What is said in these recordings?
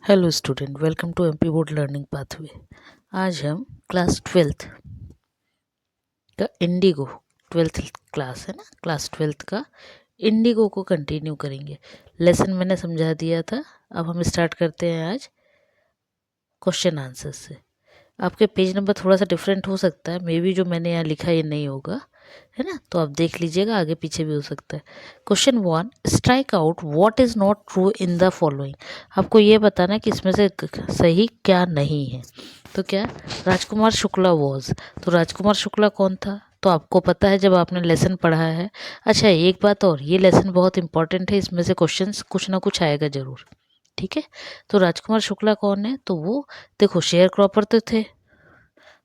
Hello student, welcome to MP board learning pathway. आज हम class 12th का Indigo, 12th class है ना, क्लास 12th का इंडिगो को कंटिन्यू करेंगे। लेसन मैंने समझा दिया था। अब हम स्टार्ट करते हैं आज क्वेश्चन आंसर से। आपके पेज नंबर थोड़ा सा डिफरेंट हो सकता है, मे बी जो मैंने यहाँ लिखा ये नहीं होगा, है ना, तो आप देख लीजिएगा, आगे पीछे भी हो सकता है। Question 1, strike out what is not true in the following. आपको ये बताना है कि इसमें से सही क्या नहीं है। तो क्या, राजकुमार शुक्ला वॉज, तो राजकुमार शुक्ला कौन था, तो आपको पता है जब आपने लेसन पढ़ा है। अच्छा, एक बात और, ये लेसन बहुत इंपॉर्टेंट है, इसमें से क्वेश्चंस कुछ ना कुछ आएगा जरूर, ठीक है। तो राजकुमार शुक्ला कौन है, तो वो देखो शेयर क्रॉपर तो थे,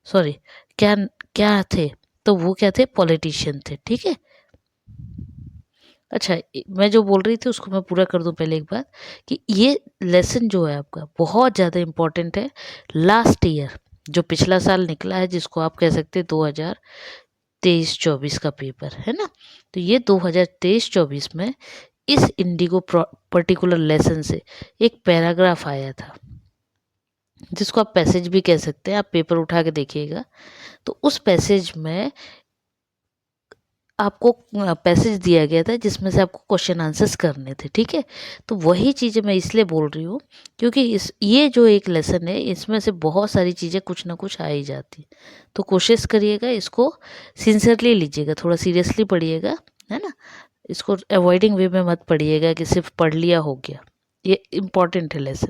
सॉरी, क्या क्या थे, तो वो क्या थे, पॉलिटिशियन थे, ठीक है। अच्छा, मैं जो बोल रही थी उसको मैं पूरा कर दूं पहले एक बात, कि ये लेसन जो है आपका बहुत ज़्यादा इम्पोर्टेंट है। लास्ट ईयर जो पिछला साल निकला है, जिसको आप कह सकते हैं 2023-24 का पेपर है ना, तो ये 2023-24 में इस इंडिगो पर्टिकुलर लेसन से एक पैराग्राफ आया था, जिसको आप पैसेज भी कह सकते हैं। आप पेपर उठा के देखिएगा, तो उस पैसेज में आपको पैसेज दिया गया था जिसमें से आपको क्वेश्चन आंसर्स करने थे, ठीक है। तो वही चीज़ें मैं इसलिए बोल रही हूँ क्योंकि ये जो एक लेसन है, इसमें से बहुत सारी चीज़ें कुछ ना कुछ आ ही जाती। तो कोशिश करिएगा, इसको सिंसियरली लीजिएगा, थोड़ा सीरियसली पढ़िएगा, है ना। इसको अवॉइडिंग वे में मत पढ़िएगा कि सिर्फ पढ़ लिया हो गया। ये इम्पॉर्टेंट है lesson.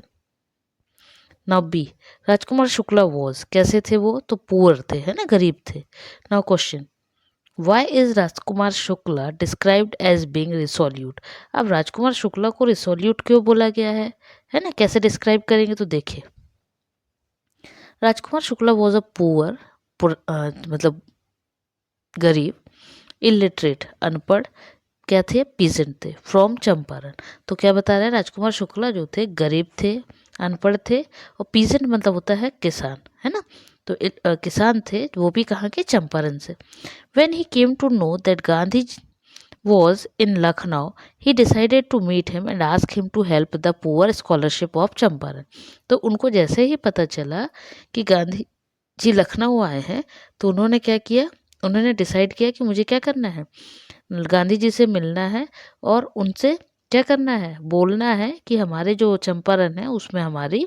Now B, Rajkumar Shukla was, कैसे थे वो, तो पुअर थे, है ना, गरीब थे। Now question, why is Rajkumar Shukla described as being resolute. अब राजकुमार शुक्ला को रिसोल्यूट क्यों बोला गया है ना, कैसे डिस्क्राइब करेंगे, तो देखिए, राजकुमार शुक्ला वॉज अ पुअर, मतलब गरीब, इलिटरेट, अनपढ़, क्या थे, पीजेंट थे, फ्रॉम चंपारण। तो क्या बता रहे हैं, राजकुमार शुक्ला जो थे गरीब थे, अनपढ़ थे, और पीजेंट मतलब होता है किसान, है ना। तो किसान थे, वो भी कहाँ के, चंपारण से। When he came to know that Gandhi was in Lucknow, he decided to meet him and ask him to help the poor scholarship of Champaran. तो उनको जैसे ही पता चला कि गांधी जी लखनऊ आए हैं, तो उन्होंने क्या किया, उन्होंने डिसाइड किया कि मुझे क्या करना है, गांधी जी से मिलना है और उनसे क्या करना है, बोलना है कि हमारे जो चंपारण है उसमें हमारी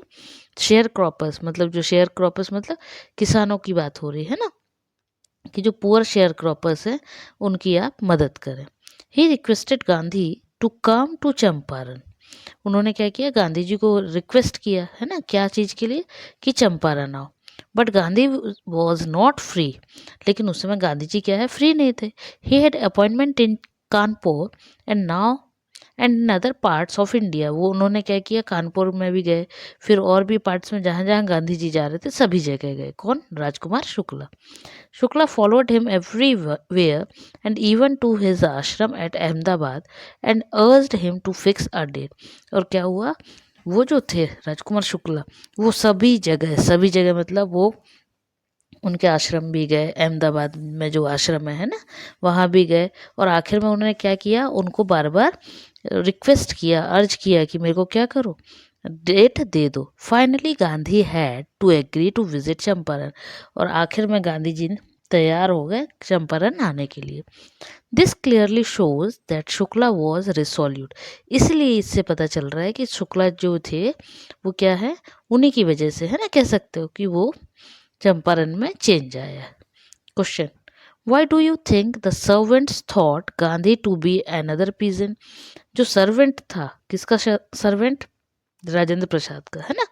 शेयर क्रॉपर्स, मतलब जो शेयर क्रॉपर्स मतलब किसानों की बात हो रही है ना, कि जो पुअर शेयर क्रॉपर्स हैं उनकी आप मदद करें। He requested Gandhi to come to Champaran. उन्होंने क्या किया, गांधी जी को रिक्वेस्ट किया, है ना, क्या चीज़ के लिए, कि चंपारण आओ। But Gandhi was not free, लेकिन उस समय गांधी जी क्या है, फ्री नहीं थे। He had appointment in Kanpur and now and other parts of India. वो उन्होंने क्या किया, कानपुर में भी गए, फिर और भी पार्ट्स में जहाँ जहाँ गांधी जी जा रहे थे सभी जगह गए। कौन, Rajkumar Shukla. Shukla followed him everywhere and even to his ashram at Ahmedabad and urged him to fix a date. और क्या हुआ, वो जो थे राजकुमार शुक्ला, वो सभी जगह मतलब वो उनके आश्रम भी गए, अहमदाबाद में जो आश्रम है ना, वहाँ भी गए, और आखिर में उन्होंने क्या किया, उनको बार बार रिक्वेस्ट किया, अर्ज किया कि मेरे को क्या करो, डेट दे दो। Finally Gandhi had to agree to visit Champaran, और आखिर में गांधी जी तैयार हो गए चंपारण आने के लिए। This clearly shows that Shukla was resolute. इसलिए इससे पता चल रहा है कि शुक्ला जो थे वो क्या है, उन्हीं की वजह से, है ना, कह सकते हो कि वो चंपारण में चेंज आया। Question, why do you think the servants thought Gandhi to be another peasant. जो सर्वेंट था, किसका सर्वेंट, राजेंद्र प्रसाद का, है ना।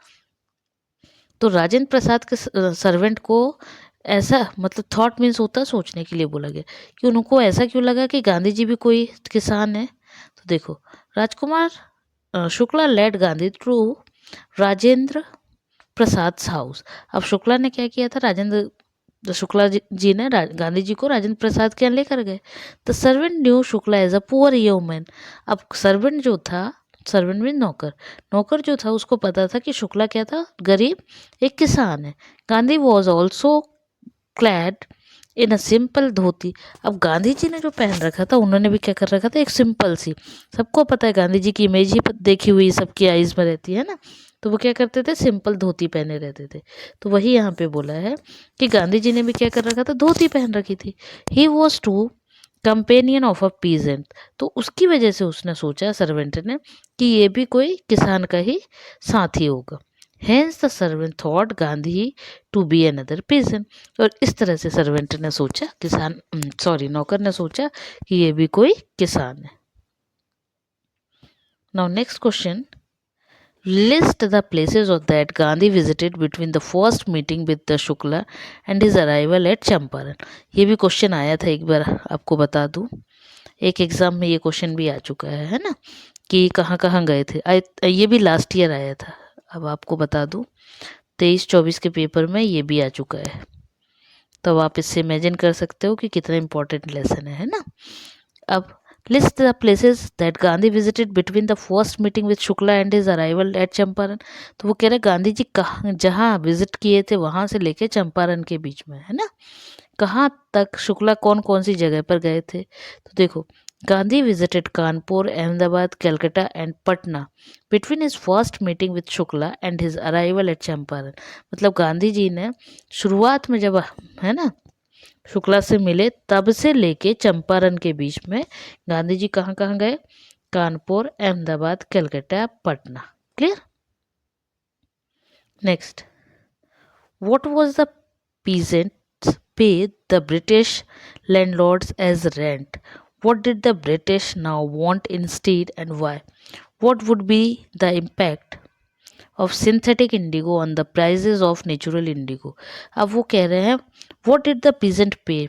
तो राजेंद्र प्रसाद के सर्वेंट को ऐसा, मतलब थॉट मीन्स होता है सोचने के लिए बोला गया, कि उनको ऐसा क्यों लगा कि गांधी जी भी कोई किसान है। तो देखो, Rajkumar Shukla led Gandhi to Rajendra Prasad house. अब शुक्ला ने क्या किया था, राजेंद्र शुक्ला जी ने गांधी जी को राजेंद्र प्रसाद के यहाँ लेकर गए। The servant knew Shukla as a poor human. अब सर्वेंट जो था, सर्वेंट में नौकर, नौकर जो था उसको पता था कि शुक्ला क्या था, गरीब एक किसान है। Gandhi was also clad in a simple dhoti. अब गांधी जी ने जो पहन रखा था, उन्होंने भी क्या कर रखा था, एक सिंपल सी, सबको पता है गांधी जी की इमेज ही देखी हुई सबकी आइज में रहती है ना, तो वो क्या करते थे, सिंपल धोती पहने रहते थे। तो वही यहाँ पे बोला है कि गांधी जी ने भी क्या कर रखा था, धोती पहन रखी थी। He was to companion of a peasant, तो उसकी वजह से उसने सोचा, सर्वेंट ने, कि ये भी कोई किसान का ही साथी होगा। Hence the servant thought Gandhi to be another peasant, और इस तरह से सर्वेंट ने सोचा, नौकर ने सोचा कि ये भी कोई किसान है। Now next question, list the places of that Gandhi visited between the first meeting with the Shukla and his arrival at Champaran। ये भी क्वेश्चन आया था एक बार, आपको बता दूं, एक एग्जाम में ये क्वेश्चन भी आ चुका है ना, कि कहाँ कहाँ गए थे। ये भी लास्ट ईयर आया था। अब आपको बता दूं 23-24 के पेपर में ये भी आ चुका है, तो आप इससे इमेजिन कर सकते हो कि कितना इंपॉर्टेंट लेसन है ना। अब list the places that Gandhi visited between the first meeting with Shukla and his arrival at Champaran. तो वो कह रहे गांधी जी कहाँ जहाँ विजिट किए थे वहां से लेके चंपारण के बीच में, है ना, कहाँ तक शुक्ला कौन कौन सी जगह पर गए थे। तो देखो, Gandhi visited Kanpur, Ahmedabad, Calcutta and Patna between his first meeting with Shukla and his arrival at Champaran. मतलब गांधी जी ने शुरुआत में जब, है ना, शुक्ला से मिले तब से लेके चंपारण के बीच में गांधी जी कहाँ कहाँ गए, Kanpur, Ahmedabad, Calcutta, Patna. Clear. Next, what was the peasants pay the British landlords as rent? What did the British now want instead and why? What would be the impact of synthetic indigo on the prices of natural indigo? अब वो कह रहे हैं what did the peasant pay?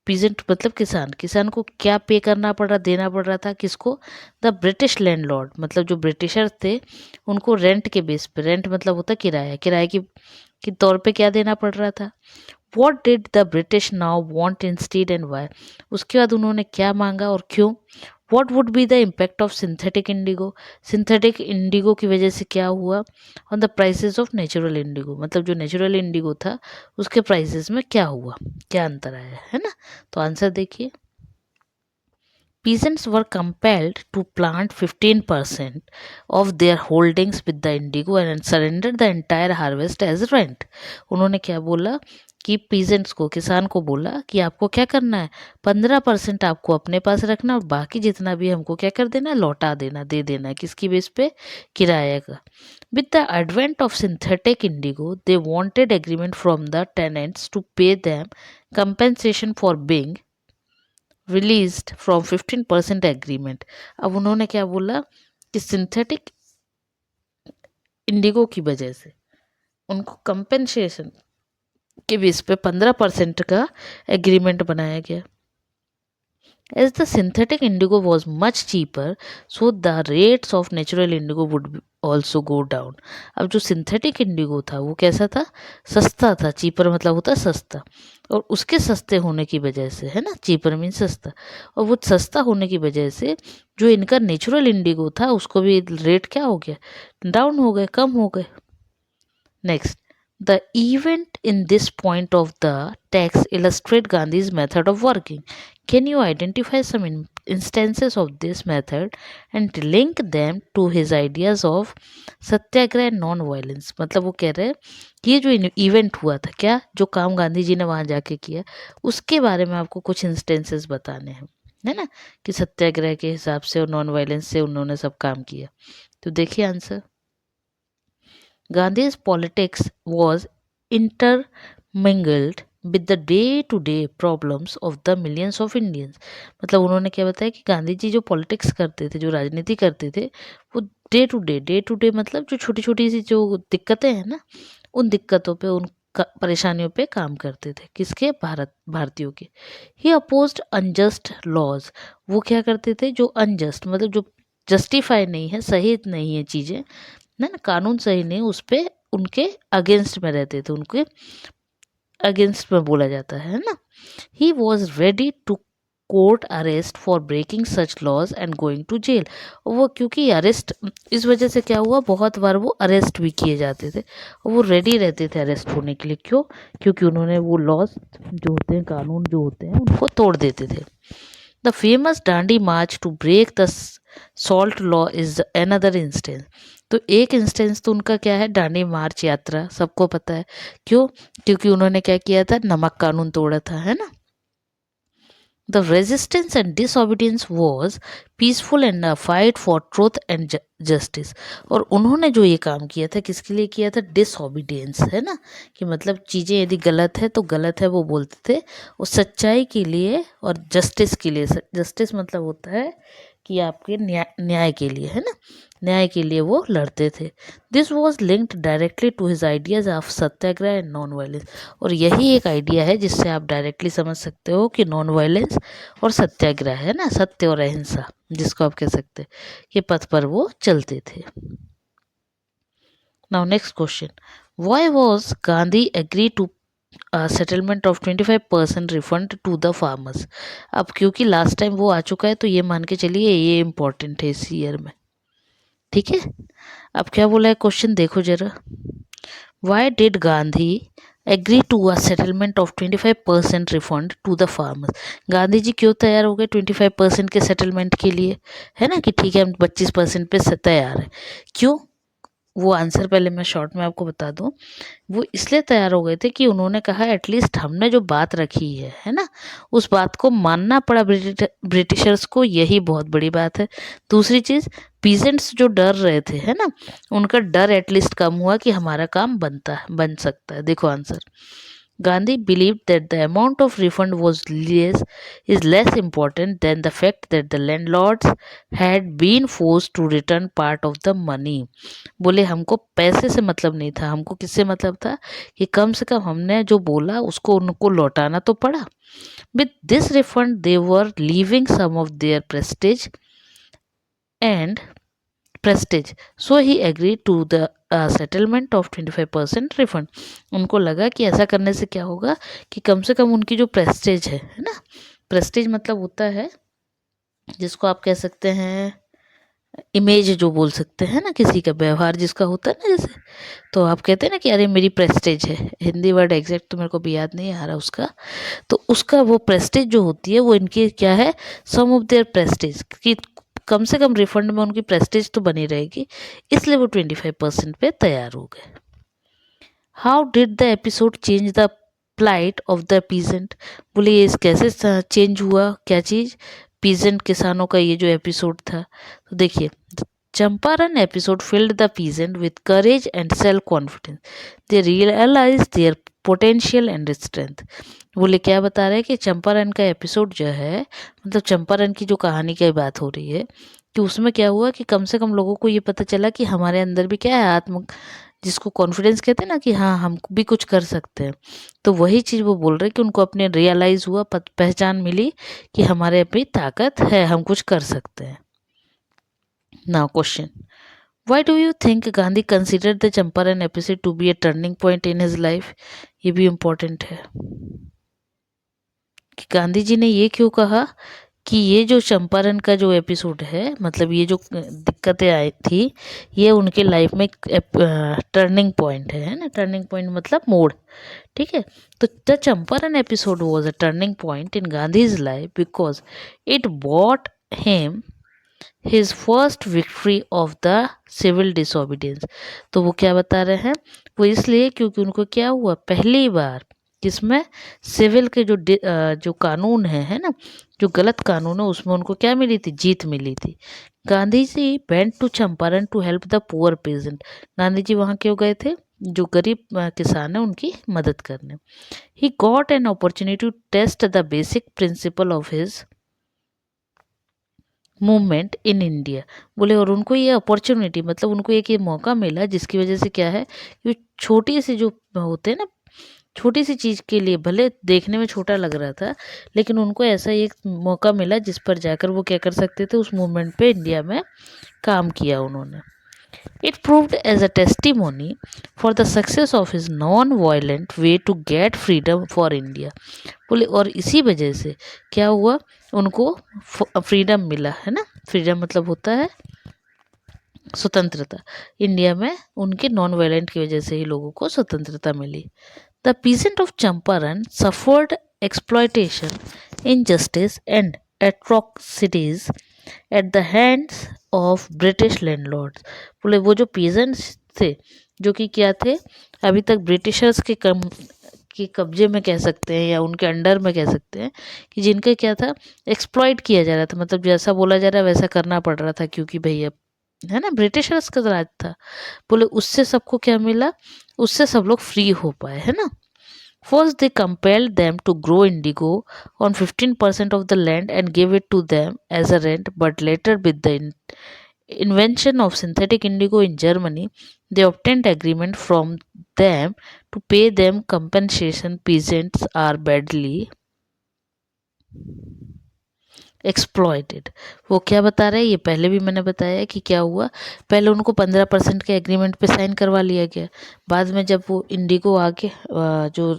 Peasant मतलब किसान, किसान को क्या पे करना पड़ रहा, देना पड़ रहा था किसको, द ब्रिटिश लैंडलॉर्ड, मतलब जो ब्रिटिशर थे उनको रेंट के बेस पे, रेंट मतलब होता किराया, किराए की तौर पे क्या देना पड़ रहा था। What did the British now want instead and why, उसके बाद उन्होंने क्या मांगा और क्यों। What would be the impact of synthetic indigo, synthetic indigo की वजह से क्या हुआ, on the prices of natural indigo, मतलब जो नेचुरल इंडिगो था उसके प्राइसेस में क्या हुआ, क्या अंतर आया, है ना। तो आंसर देखिए, peasants were compelled to plant 15% of their holdings with the indigo and surrender the entire harvest as rent। उन्होंने क्या बोला कि पीजेंट्स को, किसान को बोला कि आपको क्या करना है, 15% आपको अपने पास रखना और बाकी जितना भी हमको क्या कर देना, लौटा देना, दे देना है, किसकी बेस पे, किराए का। With the advent of synthetic indigo, they wanted agreement from the tenants to pay them compensation for being released from 15% agreement। अब उन्होंने क्या बोला कि सिंथेटिक इंडिगो की वजह से उनको कंपेंसेशन के बेस पे 15% का एग्रीमेंट बनाया गया। As the synthetic indigo was much cheaper, so the rates of natural indigo would also go down। अब जो सिंथेटिक इंडिगो था वो कैसा था, सस्ता था, चीपर मतलब होता है सस्ता, और उसके सस्ते होने की वजह से, है ना, चीपर मीन सस्ता, और वो सस्ता होने की वजह से जो इनका नेचुरल इंडिगो था उसको भी रेट क्या हो गया, डाउन हो गए, कम हो गए। Next, the event in this point of the text illustrate Gandhi's method of working। Can you identify some instances of this method and link them to his ideas of Satyagraha and non violence. मतलब वो कह रहे हैं कि ये जो event हुआ था, क्या जो काम गांधी जी ने वहाँ जाके किया उसके बारे में आपको कुछ इंस्टेंसेस बताने हैं, है ना, कि सत्याग्रह के हिसाब से और नॉन वायलेंस से उन्होंने सब काम किया। तो देखिए answer, Gandhi's politics was intermingled with the day-to-day problems of the millions of Indians। मतलब उन्होंने क्या बताया कि गांधी जी जो पॉलिटिक्स करते थे, जो राजनीति करते थे, वो डे टू डे मतलब जो छोटी छोटी सी जो दिक्कतें हैं ना, उन दिक्कतों पे, उन परेशानियों पे काम करते थे, किसके, भारतीयों के। ही अपोज्ड अनजस्ट लॉज, वो क्या करते थे, जो अनजस्ट मतलब जो जस्टिफाई नहीं है, सही नहीं है चीज़ें ना, कानून सही नहीं, उस पर उनके अगेंस्ट में रहते थे, उनके अगेंस्ट में बोला जाता है ना। He was ready to court arrest for breaking such laws and going to jail. वो क्योंकि अरेस्ट, इस वजह से क्या हुआ, बहुत बार वो अरेस्ट भी किए जाते थे और वो रेडी रहते थे अरेस्ट होने के लिए। क्यों, क्योंकि उन्होंने वो लॉज जो होते हैं, कानून जो होते हैं, उनको तोड़ देते थे। The famous Dandi march to break the salt law is another instance. तो एक इंस्टेंस तो उनका क्या है, दांडी मार्च यात्रा, सबको पता है। क्यों? क्योंकि उन्होंने क्या किया था, नमक कानून तोड़ा था, है ना। The resistance and disobedience was peaceful and a fight for truth and justice. और उन्होंने जो ये काम किया था, किसके लिए किया था, डिसऑबिडियंस, है ना, कि मतलब चीज़ें यदि गलत है तो गलत है वो बोलते थे, और सच्चाई के लिए और जस्टिस के लिए। जस्टिस मतलब होता है कि आपके न्याय के लिए, है ना, न्याय के लिए वो लड़ते थे। This was linked directly to his ideas of satyagraha and non violence. और यही एक आइडिया है जिससे आप डायरेक्टली समझ सकते हो कि नॉन वायलेंस और सत्याग्रह, है ना, सत्य और अहिंसा जिसको आप कह सकते हैं, के पथ पर वो चलते थे। Now next question, why was Gandhi agree to settlement of 25% refund to the farmers. अब क्योंकि लास्ट टाइम वो आ चुका है तो ये मान के चलिए ये इम्पोर्टेंट है इस ईयर में, ठीक है। अब क्या बोला है क्वेश्चन, देखो जरा, why did Gandhi agree to a settlement of 25% refund to the farmers. Gandhi ji क्यों तैयार हो गए 25% के सेटलमेंट के लिए, है ना, कि ठीक है हम 25% पे तैयार है। क्यों? वो आंसर पहले मैं शॉर्ट में आपको बता दूं। वो इसलिए तैयार हो गए थे कि उन्होंने कहा एटलीस्ट हमने जो बात रखी है ना, उस बात को मानना पड़ा ब्रिटिशर्स को, यही बहुत बड़ी बात है। दूसरी चीज़, पीजेंट्स जो डर रहे थे, है ना, उनका डर एटलीस्ट कम हुआ कि हमारा काम बन सकता है। देखो answer, Gandhi believed that the amount of refund is less important than the fact that the landlords had been forced to return part of the money. बोले हमको पैसे से मतलब नहीं था, हमको किससे मतलब था कि कम से कम हमने जो बोला उसको उनको लौटाना तो पड़ा। With this refund they were leaving some of their and prestige, so he agreed to the settlement of 25% refund. उनको लगा कि ऐसा करने से क्या होगा कि कम से कम उनकी जो प्रेस्टेज है ना, प्रेस्टेज मतलब होता है जिसको आप कह सकते हैं इमेज जो बोल सकते हैं ना, किसी का व्यवहार जिसका होता है ना, जैसे तो आप कहते हैं ना कि अरे मेरी प्रेस्टेज है, हिंदी वर्ड एग्जैक्ट तो मेरे को भी याद नहीं आ रहा उसका, तो उसका वो प्रेस्टेज जो होती है वो इनकी क्या है, सम ऑफ देयर प्रेस्टेज, कि कम से कम रिफंड में उनकी प्रेस्टेज तो बनी रहेगी, इसलिए वो 25% पे तैयार हो गए। How did the episode change the plight of the peasant. बोले ये कैसे चेंज हुआ, क्या चीज़, पीजेंट किसानों का ये जो एपिसोड था। तो देखिए, Champaran episode filled the peasant with courage and self confidence, they realise their potential and strength. बोले क्या बता रहे हैं कि चंपारण का एपिसोड जो है, मतलब चंपारण की जो कहानी की बात हो रही है, कि उसमें क्या हुआ कि कम से कम लोगों को ये पता चला कि हमारे अंदर भी क्या है, आत्म, जिसको कॉन्फिडेंस कहते हैं ना, कि हाँ हम भी कुछ कर सकते हैं। तो वही चीज़ वो बोल रहे कि उनको अपने रियलाइज़ हुआ, पहचान मिली कि हमारे अपनी ताकत है, हम कुछ कर सकते हैं। Now question, why do you think Gandhi consider the Champaran episode to be a turning point in his life. ये भी इम्पोर्टेंट है कि गांधी जी ने ये क्यों कहा कि ये जो चंपारण का जो एपिसोड है, मतलब ये जो दिक्कतें आई थी, ये उनके लाइफ में टर्निंग पॉइंट है ना, टर्निंग पॉइंट मतलब मोड़, ठीक है। तो the Champaran episode was a turning point in Gandhi's life because it bought him his first victory of the civil disobedience. तो वो क्या बता रहे हैं, वो इसलिए क्योंकि उनको क्या हुआ, पहली बार जिसमें सिविल के जो कानून है ना, जो गलत कानून है उसमें उनको क्या मिली थी, जीत मिली थी। Gandhi ji went to Champaran to help the poor peasant. Gandhi ji वहाँ क्यों गए थे, जो गरीब किसान है उनकी मदद करने। He got an opportunity to test the basic principle of his movement in India. बोले और उनको ये अपॉर्चुनिटी, मतलब उनको एक ये मौका मिला जिसकी वजह से क्या है, कि छोटी सी जो होते हैं ना, छोटी सी चीज़ के लिए भले देखने में छोटा लग रहा था, लेकिन उनको ऐसा एक मौका मिला जिस पर जाकर वो क्या कर सकते थे, उस मूवमेंट पे इंडिया में काम किया उन्होंने। It proved as a testimony for the success of his non violent way to get freedom for India. बोले और इसी वजह से क्या हुआ, उनको फ्रीडम मिला, है ना, फ्रीडम मतलब होता है स्वतंत्रता। इंडिया में उनके नॉन वायलेंट की वजह से ही लोगों को स्वतंत्रता मिली। The peasant of Champaran suffered exploitation, injustice and atrocities at the hands of British landlords. बोले वो जो पीजेंट्स थे जो कि क्या थे, अभी तक ब्रिटिशर्स के कब्जे में कह सकते हैं या उनके अंडर में कह सकते हैं, कि जिनका क्या था, एक्सप्लॉइट किया जा रहा था, मतलब जैसा बोला जा रहा है वैसा करना पड़ रहा था, क्योंकि भैया है ना ब्रिटिशर्स का राज था। बोले उससे सबको क्या मिला, उससे सब लोग फ्री हो पाए, है ना। First, they compelled them to grow indigo on 15% of the land and give it to them as a rent. But later, with the invention of synthetic indigo in Germany, they obtained agreement from them to pay them compensation. Peasants are badly exploited. वो क्या बता रहा है, ये पहले भी मैंने बताया कि क्या हुआ, पहले उनको 15% के एग्रीमेंट पे साइन करवा लिया गया। बाद में जब वो इंडिगो आके जो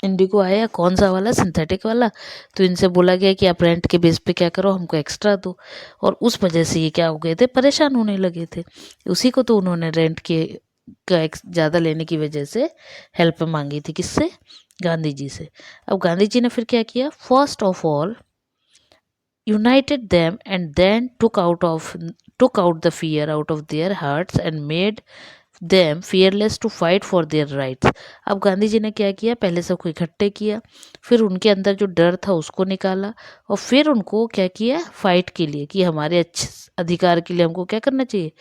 इंडिगो आया, कौन सा वाला, सिंथेटिक वाला, तो इनसे बोला गया कि आप रेंट के बेस पे क्या करो, हमको एक्स्ट्रा दो। और उस वजह से ये क्या हो गए थे, परेशान होने लगे थे। उसी को तो उन्होंने रेंट के का ज़्यादा लेने की वजह से हेल्प मांगी थी, किससे, गांधी जी से। अब गांधी जी ने फिर क्या किया, first of all united them and then took out the fear out of their hearts and made them fearless to fight for their rights। अब गांधी जी ने क्या किया, पहले सबको इकट्ठे किया, फिर उनके अंदर जो डर था उसको निकाला, और फिर उनको क्या किया, फाइट के लिए, कि हमारे अच्छे अधिकार के लिए हमको क्या करना चाहिए,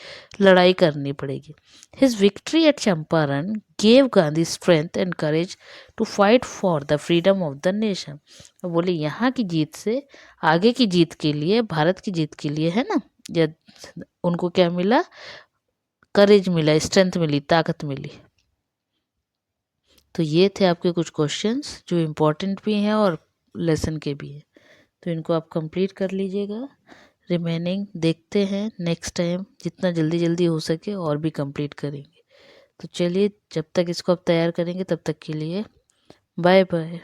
लड़ाई करनी पड़ेगी। His victory at Champaran gave Gandhi strength and courage to fight for the freedom of the nation. बोले यहाँ की जीत से आगे की जीत के लिए, भारत की जीत के लिए, है ना, या उनको क्या मिला, करेज मिला, स्ट्रेंथ मिली, ताकत मिली। तो ये थे आपके कुछ क्वेश्चंस जो इम्पोर्टेंट भी हैं और लेसन के भी हैं, तो इनको आप कंप्लीट कर लीजिएगा। रिमेनिंग देखते हैं नेक्स्ट टाइम, जितना जल्दी जल्दी हो सके और भी कंप्लीट करेंगे। तो चलिए, जब तक इसको आप तैयार करेंगे तब तक के लिए बाय बाय।